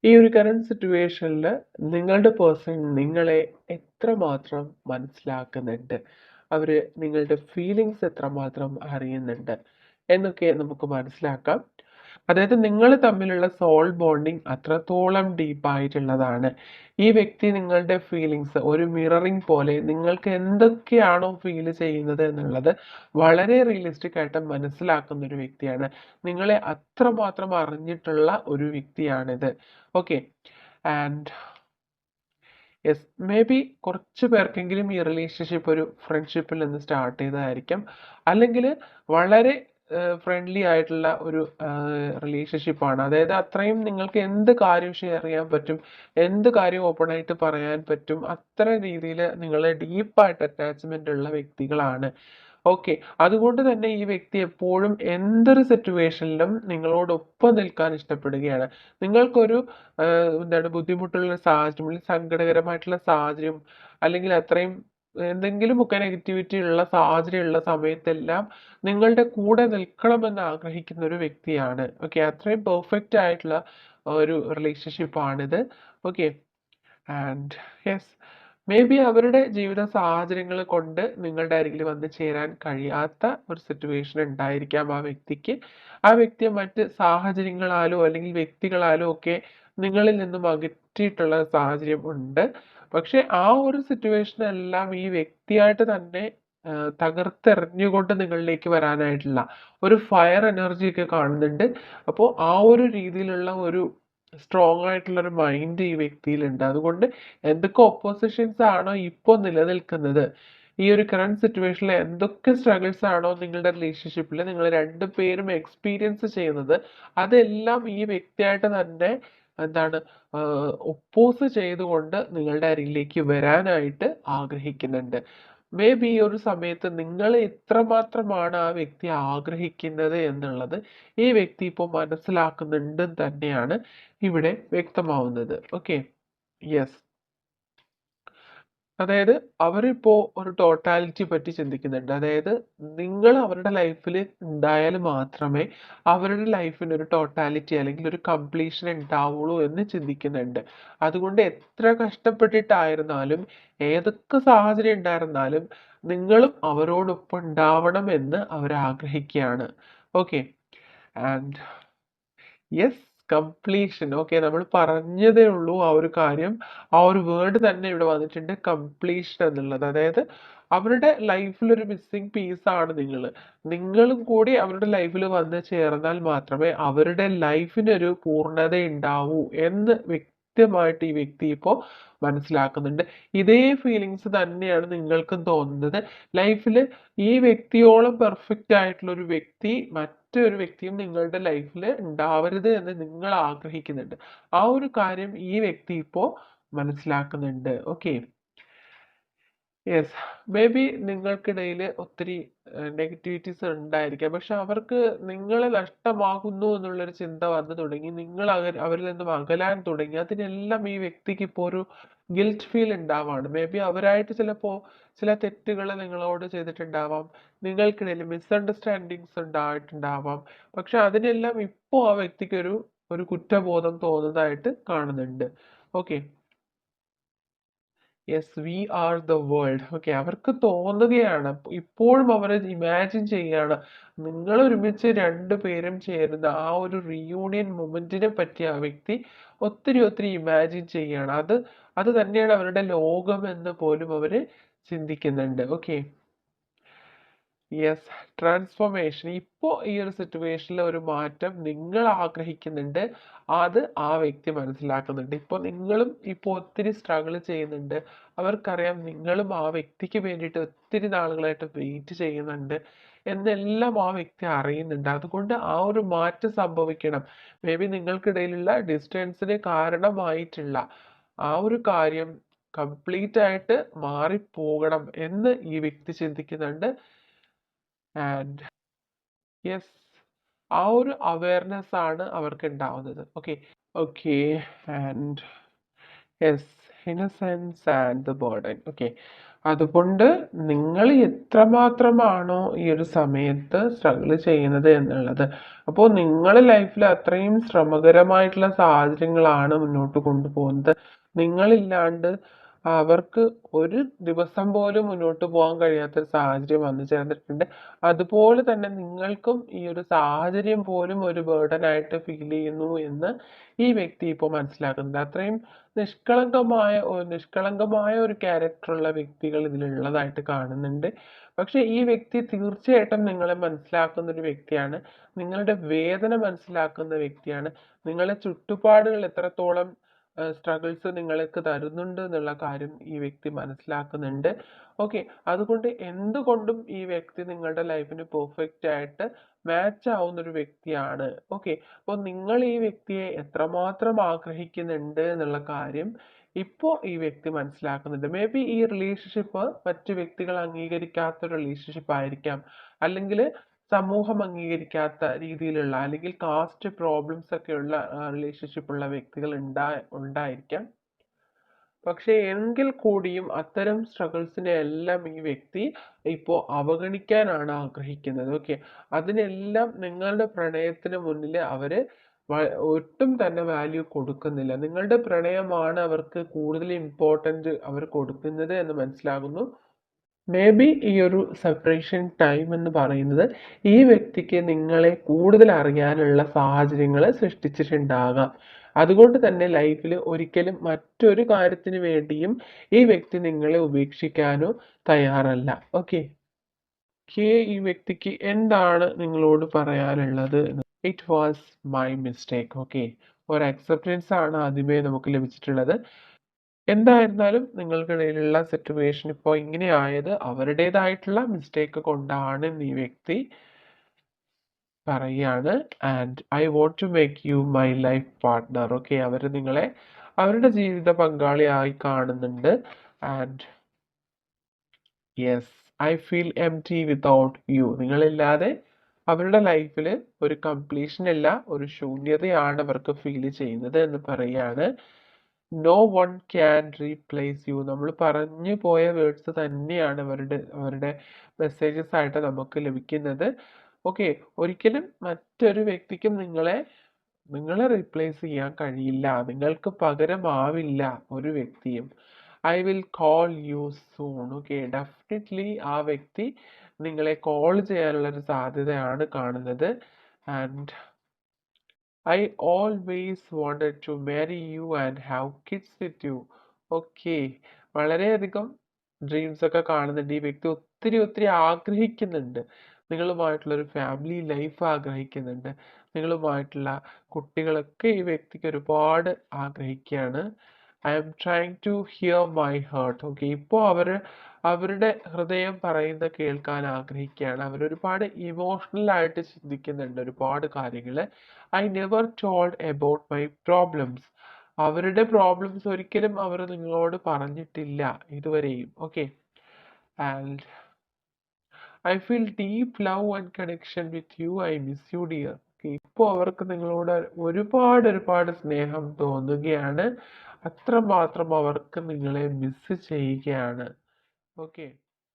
ഈ ഒരു കറന്റ് സിറ്റുവേഷനില് നിങ്ങളുടെ പേഴ്സൺ നിങ്ങളെ എത്രമാത്രം മനസ്സിലാക്കുന്നുണ്ട്? അവര് നിങ്ങളുടെ ഫീലിങ്സ് എത്രമാത്രം അറിയുന്നുണ്ട്? എന്നൊക്കെ നമുക്ക് മനസ്സിലാക്കാം. അതായത് നിങ്ങൾ തമ്മിലുള്ള സോൾ ബോണ്ടിങ് അത്രത്തോളം ഡീപ്പായിട്ടുള്ളതാണ്. ഈ വ്യക്തി നിങ്ങളുടെ ഫീലിങ്സ് ഒരു മിററിംഗ് പോലെ നിങ്ങൾക്ക് എന്തൊക്കെയാണോ ഫീൽ ചെയ്യുന്നത് എന്നുള്ളത് വളരെ റിയലിസ്റ്റിക് ആയിട്ട് മനസ്സിലാക്കുന്ന ഒരു വ്യക്തിയാണ്. നിങ്ങളെ അത്രമാത്രം അറിഞ്ഞിട്ടുള്ള ഒരു വ്യക്തിയാണിത്. Okay. And yes, maybe കുറച്ച് പേർക്കെങ്കിലും ഈ റിലേഷൻഷിപ്പ് ഒരു ഫ്രണ്ട്ഷിപ്പിൽ നിന്ന് സ്റ്റാർട്ട് ചെയ്തതായിരിക്കും. അല്ലെങ്കിൽ വളരെ ഫ്രണ്ട്ലി ആയിട്ടുള്ള ഒരു റിലേഷൻഷിപ്പാണ്. അതായത് അത്രയും നിങ്ങൾക്ക് എന്ത് കാര്യം ഷെയർ ചെയ്യാൻ പറ്റും, എന്ത് കാര്യം ഓപ്പൺ ആയിട്ട് പറയാൻ പറ്റും, അത്ര രീതിയിൽ നിങ്ങൾ ഡീപ്പായിട്ട് അറ്റാച്ച്മെന്റ് ഉള്ള വ്യക്തികളാണ്. ഓക്കെ. അതുകൊണ്ട് തന്നെ ഈ വ്യക്തി എപ്പോഴും എന്തൊരു സിറ്റുവേഷനിലും നിങ്ങളോടൊപ്പം നിൽക്കാൻ ഇഷ്ടപ്പെടുകയാണ്. നിങ്ങൾക്കൊരു എന്താണ് ബുദ്ധിമുട്ടുള്ള സാഹചര്യം, അല്ലെങ്കിൽ സങ്കടകരമായിട്ടുള്ള സാഹചര്യം, അല്ലെങ്കിൽ അത്രയും എന്തെങ്കിലുമൊക്കെ നെഗറ്റിവിറ്റി ഉള്ള സാഹചര്യം ഉള്ള സമയത്തെല്ലാം നിങ്ങളുടെ കൂടെ നിൽക്കണമെന്ന് ആഗ്രഹിക്കുന്ന ഒരു വ്യക്തിയാണ്. ഓക്കെ. അത്രയും പെർഫെക്റ്റ് ആയിട്ടുള്ള ഒരു റിലേഷൻഷിപ്പാണിത്. Okay. And yes, maybe അവരുടെ ജീവിത സാഹചര്യങ്ങൾ കൊണ്ട് നിങ്ങളുടെ അരികിൽ വന്ന് ചേരാൻ കഴിയാത്ത ഒരു സിറ്റുവേഷൻ ഉണ്ടായിരിക്കാം ആ വ്യക്തിക്ക്. ആ വ്യക്തിയെ മറ്റ് സാഹചര്യങ്ങളാലോ അല്ലെങ്കിൽ വ്യക്തികളാലോ ഒക്കെ നിങ്ങളിൽ നിന്നും അകറ്റിയിട്ടുള്ള സാഹചര്യം ഉണ്ട്. പക്ഷെ ആ ഒരു സിറ്റുവേഷൻ എല്ലാം ഈ വ്യക്തിയായിട്ട് തന്നെ തകർത്തെറിഞ്ഞുകൊണ്ട് നിങ്ങളിലേക്ക് വരാനായിട്ടുള്ള ഒരു ഫയർ എനർജി ഒക്കെ കാണുന്നുണ്ട്. അപ്പോൾ ആ ഒരു രീതിയിലുള്ള ഒരു സ്ട്രോങ് ആയിട്ടുള്ള ഒരു മൈൻഡ് ഈ വ്യക്തിയിലുണ്ട്. അതുകൊണ്ട് എന്തൊക്കെ ഒപ്പോസിഷൻസ് ആണോ ഇപ്പോൾ നിലനിൽക്കുന്നത്, ഈ ഒരു കറന്റ് സിറ്റുവേഷനിൽ എന്തൊക്കെ സ്ട്രഗിൾസ് ആണോ നിങ്ങളുടെ റിലേഷൻഷിപ്പിൽ നിങ്ങൾ രണ്ടുപേരും എക്സ്പീരിയൻസ് ചെയ്യുന്നത്, അതെല്ലാം ഈ വ്യക്തിയായിട്ട് തന്നെ എന്താണ് ഒപ്പോസ് ചെയ്തുകൊണ്ട് നിങ്ങളുടെ അരികിലേക്ക് വരാനായിട്ട് ആഗ്രഹിക്കുന്നുണ്ട്. മേ ബി ഈ ഒരു സമയത്ത് നിങ്ങൾ എത്രമാത്രമാണ് ആ വ്യക്തി ആഗ്രഹിക്കുന്നത് എന്നുള്ളത് ഈ വ്യക്തി ഇപ്പോൾ മനസ്സിലാക്കുന്നുണ്ട് തന്നെയാണ് ഇവിടെ വ്യക്തമാവുന്നത്. ഓക്കെ. യെസ്. അതായത് അവരിപ്പോ ഒരു ടോട്ടാലിറ്റി പറ്റി ചിന്തിക്കുന്നുണ്ട്. അതായത് നിങ്ങൾ അവരുടെ ലൈഫിൽ ഉണ്ടായാൽ മാത്രമേ അവരുടെ ലൈഫിന് ഒരു ടോട്ടാലിറ്റി അല്ലെങ്കിൽ ഒരു കംപ്ലീഷൻ ഉണ്ടാവുള്ളൂ എന്ന് ചിന്തിക്കുന്നുണ്ട്. അതുകൊണ്ട് എത്ര കഷ്ടപ്പെട്ടിട്ടായിരുന്നാലും ഏതൊക്കെ സാഹചര്യം ഉണ്ടായിരുന്നാലും നിങ്ങളും അവരോടൊപ്പം ഉണ്ടാവണം എന്ന് അവർ ആഗ്രഹിക്കുകയാണ്. Okay. And yes, completion. Okay. നമ്മൾ പറഞ്ഞതേ ഉള്ളൂ ആ ഒരു കാര്യം. ആ ഒരു വേർഡ് തന്നെ ഇവിടെ വന്നിട്ടുണ്ട്, കംപ്ലീഷൻ എന്നുള്ളത്. അതായത് അവരുടെ ലൈഫിൽ ഒരു മിസ്സിംഗ് പീസ് ആണ് നിങ്ങൾ. നിങ്ങളും കൂടി അവരുടെ ലൈഫിൽ വന്ന് ചേർന്നാൽ മാത്രമേ അവരുടെ ലൈഫിനൊരു പൂർണ്ണത ഉണ്ടാവൂ എന്ന് വ്യക്തമായിട്ട് ഈ വ്യക്തി ഇപ്പോൾ മനസ്സിലാക്കുന്നുണ്ട്. ഇതേ ഫീലിങ്സ് തന്നെയാണ് നിങ്ങൾക്കും തോന്നുന്നത്. ലൈഫിൽ ഈ വ്യക്തിയോളം പെർഫെക്റ്റ് ആയിട്ടുള്ള ഒരു വ്യക്തി മറ്റൊരു വ്യക്തിയും നിങ്ങളുടെ ലൈഫിൽ ഉണ്ടാവരുത് എന്ന് നിങ്ങൾ ആഗ്രഹിക്കുന്നുണ്ട്. ആ ഒരു കാര്യം ഈ വ്യക്തി ഇപ്പോൾ മനസ്സിലാക്കുന്നുണ്ട്. ഓക്കെ. യെസ്, മേ ബി നിങ്ങൾക്കിടയിൽ ഒത്തിരി നെഗറ്റിവിറ്റീസ് ഉണ്ടായിരിക്കാം. പക്ഷെ അവർക്ക് നിങ്ങളെ നഷ്ടമാകുന്നു എന്നുള്ളൊരു ചിന്ത വന്നു തുടങ്ങി. നിങ്ങൾ അവരിൽ നിന്നും അകലാൻ തുടങ്ങി. അതിനെല്ലാം ഈ വ്യക്തിക്ക് ഇപ്പോൾ ഒരു ഗിൽറ്റ് ഫീൽ ഉണ്ടാവാണ്. മേ ബി അവരായിട്ട് ചിലപ്പോൾ ചില തെറ്റുകൾ നിങ്ങളോട് ചെയ്തിട്ടുണ്ടാവാം. നിങ്ങൾക്കിടയിൽ മിസ്അണ്ടർസ്റ്റാൻഡിങ്സ് ഉണ്ടായിട്ടുണ്ടാവാം. പക്ഷെ അതിനെല്ലാം ഇപ്പോൾ ആ വ്യക്തിക്ക് ഒരു ഒരു കുറ്റബോധം തോന്നുന്നതായിട്ട് കാണുന്നുണ്ട്. Okay. Yes, we are the world. Okay. അവർക്ക് തോന്നുകയാണ്, ഇപ്പോഴും അവർ ഇമാജിൻ ചെയ്യാണ്, നിങ്ങൾ ഒരുമിച്ച് രണ്ടുപേരും ചേരുന്ന ആ ഒരു റീയൂണിയൻ മൊമെന്റിനെ പറ്റി ആ വ്യക്തി ഒത്തിരി ഒത്തിരി ഇമാജിൻ ചെയ്യാണ്. അത് തന്നെയാണ് അവരുടെ ലോകം എന്ന് പോലും അവര് ചിന്തിക്കുന്നുണ്ട്. ഓക്കെ. Yes, transformation. ഇപ്പോൾ ഈ ഒരു സിറ്റുവേഷനിൽ ഒരു മാറ്റം നിങ്ങൾ ആഗ്രഹിക്കുന്നുണ്ട്. അത് ആ വ്യക്തി മനസ്സിലാക്കുന്നുണ്ട്. ഇപ്പോൾ നിങ്ങളും ഇപ്പോൾ ഒത്തിരി സ്ട്രഗിൾ ചെയ്യുന്നുണ്ട്. അവർക്കറിയാം നിങ്ങളും ആ വ്യക്തിക്ക് വേണ്ടിയിട്ട് ഒത്തിരി നാളുകളായിട്ട് വെയിറ്റ് ചെയ്യുന്നുണ്ട് എന്നെല്ലാം ആ വ്യക്തി അറിയുന്നുണ്ട്. അതുകൊണ്ട് ആ ഒരു മാറ്റം സംഭവിക്കണം. മേ ബി നിങ്ങൾക്കിടയിലുള്ള ഡിസ്റ്റൻസിന് കാരണമായിട്ടുള്ള ആ ഒരു കാര്യം കംപ്ലീറ്റ് ആയിട്ട് മാറിപ്പോകണം എന്ന് ഈ വ്യക്തി ചിന്തിക്കുന്നുണ്ട്. ആൻഡ് യെസ്, ആ ഒരു അവയർനെസ് ആണ് അവർക്ക് ഉണ്ടാവുന്നത്. Okay. Okay, and yes, innocence and the burden. Okay, അതുകൊണ്ട് നിങ്ങൾ എത്രമാത്രമാണോ ഈ ഒരു സമയത്ത് സ്ട്രഗിൾ ചെയ്യുന്നത് എന്നുള്ളത്, അപ്പോൾ നിങ്ങളെ ലൈഫിൽ അത്രയും ശ്രമകരമായിട്ടുള്ള സാഹചര്യങ്ങളാണ് മുന്നോട്ട് കൊണ്ടുപോകുന്നത്. നിങ്ങളില്ലാണ്ട് അവർക്ക് ഒരു ദിവസം പോലും മുന്നോട്ട് പോകാൻ കഴിയാത്തൊരു സാഹചര്യം വന്നു ചേർന്നിട്ടുണ്ട്. അതുപോലെ തന്നെ നിങ്ങൾക്കും ഈ ഒരു സാഹചര്യം പോലും ഒരു ബർഡനായിട്ട് ഫീൽ ചെയ്യുന്നു എന്ന് ഈ വ്യക്തി ഇപ്പോൾ മനസ്സിലാക്കുന്നുണ്ട്. അത്രയും നിഷ്കളങ്കമായ ഒരു ക്യാരക്ടറുള്ള വ്യക്തികൾ ഇതിലുള്ളതായിട്ട് കാണുന്നുണ്ട്. പക്ഷെ ഈ വ്യക്തി തീർച്ചയായിട്ടും നിങ്ങളെ മനസ്സിലാക്കുന്ന ഒരു വ്യക്തിയാണ്. നിങ്ങളുടെ വേദന മനസ്സിലാക്കുന്ന വ്യക്തിയാണ്. നിങ്ങളുടെ ചുറ്റുപാടുകൾ എത്രത്തോളം സ്ട്രഗിൾസ് നിങ്ങൾക്ക് തരുന്നുണ്ട് എന്നുള്ള കാര്യം ഈ വ്യക്തി മനസ്സിലാക്കുന്നുണ്ട്. ഓക്കെ, അതുകൊണ്ട് എന്തുകൊണ്ടും ഈ വ്യക്തി നിങ്ങളുടെ ലൈഫിന് പെർഫെക്റ്റ് ആയിട്ട് മാച്ച് ആവുന്ന ഒരു വ്യക്തിയാണ്. ഓക്കെ, അപ്പോൾ നിങ്ങൾ ഈ വ്യക്തിയെ എത്രമാത്രം ആഗ്രഹിക്കുന്നുണ്ട് എന്നുള്ള കാര്യം ഇപ്പോൾ ഈ വ്യക്തി മനസ്സിലാക്കുന്നുണ്ട്. മേ ബി ഈ റിലേഷൻഷിപ്പ് മറ്റു വ്യക്തികൾ അംഗീകരിക്കാത്ത റിലേഷൻഷിപ്പ് ആയിരിക്കാം, അല്ലെങ്കിൽ സമൂഹം അംഗീകരിക്കാത്ത രീതിയിലുള്ള, അല്ലെങ്കിൽ കാസ്റ്റ് പ്രോബ്ലംസ് ഒക്കെ ഉള്ള റിലേഷൻഷിപ്പ് ഉള്ള വ്യക്തികൾ ഉണ്ടായിരിക്കാം. പക്ഷെ എങ്കിൽ കൂടിയും അത്തരം സ്ട്രഗിൾസിനെ എല്ലാം ഈ വ്യക്തി ഇപ്പോൾ അവഗണിക്കാനാണ് ആഗ്രഹിക്കുന്നത്. ഓക്കെ, അതിനെല്ലാം നിങ്ങളുടെ പ്രണയത്തിന് മുന്നിൽ അവര് ഒട്ടും തന്നെ വാല്യൂ കൊടുക്കുന്നില്ല. നിങ്ങളുടെ പ്രണയമാണ് അവർക്ക് കൂടുതൽ ഇമ്പോർട്ടൻ്റ് അവർ കൊടുക്കുന്നത് എന്ന് മനസ്സിലാകുന്നു. മേ ബി ഈ ഒരു സെപ്പറേഷൻ ടൈം എന്ന് പറയുന്നത് ഈ വ്യക്തിക്ക് നിങ്ങളെ കൂടുതൽ അറിയാനുള്ള സാഹചര്യങ്ങൾ സൃഷ്ടിച്ചിട്ടുണ്ടാകാം. അതുകൊണ്ട് തന്നെ ലൈഫിൽ ഒരിക്കലും മറ്റൊരു കാര്യത്തിന് വേണ്ടിയും ഈ വ്യക്തി നിങ്ങളെ ഉപേക്ഷിക്കാനോ തയ്യാറല്ല. ഓക്കെ, ഈ വ്യക്തിക്ക് എന്താണ് നിങ്ങളോട് പറയാനുള്ളത്? It was my mistake. Okay, ഒരു അക്സെപ്റ്റൻസ് ആണ് ആദ്യമേ നമുക്ക് ലഭിച്ചിട്ടുള്ളത്. എന്തായിരുന്നാലും നിങ്ങൾക്കിടയിലുള്ള സിറ്റുവേഷൻ ഇപ്പോൾ ഇങ്ങനെ ആയത് അവരുടേതായിട്ടുള്ള മിസ്റ്റേക്ക് കൊണ്ടാണ് എന്ന് ഈ വ്യക്തി പറയാണ്. And I want to make you my life partner. Okay, അവർ നിങ്ങളെ അവരുടെ ജീവിത പങ്കാളിയായി കാണുന്നുണ്ട്. And yes, I feel empty without you. നിങ്ങളില്ലാതെ അവരുടെ ലൈഫിൽ ഒരു കംപ്ലീഷൻ ഇല്ല, ഒരു ശൂന്യതയാണ് അവർക്ക് ഫീൽ ചെയ്യുന്നത് എന്ന് പറയാണ്. No one can replace you. നമ്മൾ പറഞ്ഞു പോയ വേർഡ്സ് തന്നെയാണ് അവരുടെ മെസ്സേജസ് ആയിട്ട് നമുക്ക് ലഭിക്കുന്നത്. ഓക്കെ, ഒരിക്കലും മറ്റൊരു വ്യക്തിക്കും നിങ്ങളെ റീപ്ലേസ് ചെയ്യാൻ കഴിയില്ല. നിങ്ങൾക്ക് പകരമാവില്ല ഒരു വ്യക്തിയും. I will call you soon. Okay, definitely ആ വ്യക്തി നിങ്ങളെ കോൾ ചെയ്യാനുള്ള ഒരു സാധ്യതയാണ് കാണുന്നത്. And I always wanted to marry you and have kids with you. Okay, വളരെയധികം ഡ്രീംസ് ഒക്കെ കാണുന്നുണ്ട്. ഈ വ്യക്തി ഒത്തിരി ആഗ്രഹിക്കുന്നുണ്ട്. നിങ്ങളുമായിട്ടുള്ളൊരു ഫാമിലി ലൈഫ് ആഗ്രഹിക്കുന്നുണ്ട്. നിങ്ങളുമായിട്ടുള്ള കുട്ടികളൊക്കെ ഈ വ്യക്തിക്ക് ഒരുപാട് ആഗ്രഹിക്കുകയാണ്. I am trying to hear my heart. Okay, ഇപ്പോൾ അവരുടെ ഹൃദയം പറയുന്നത് കേൾക്കാൻ ആഗ്രഹിക്കുകയാണ്. അവരൊരുപാട് ഇമോഷണൽ ആയിട്ട് ചിന്തിക്കുന്നുണ്ട് ഒരുപാട് കാര്യങ്ങൾ. I never told about my problems. അവരുടെ പ്രോബ്ലംസ് ഒരിക്കലും അവർ നിങ്ങളോട് പറഞ്ഞിട്ടില്ല ഇതുവരെയും. Okay, and I feel deep love and connection with you. I miss you dear. ഇപ്പോൾ അവർക്ക് നിങ്ങളോട് ഒരുപാട് സ്നേഹം തോന്നുകയാണ്. അത്രമാത്രം അവർക്ക് നിങ്ങളെ മിസ് ചെയ്യുകയാണ്. ഓക്കെ.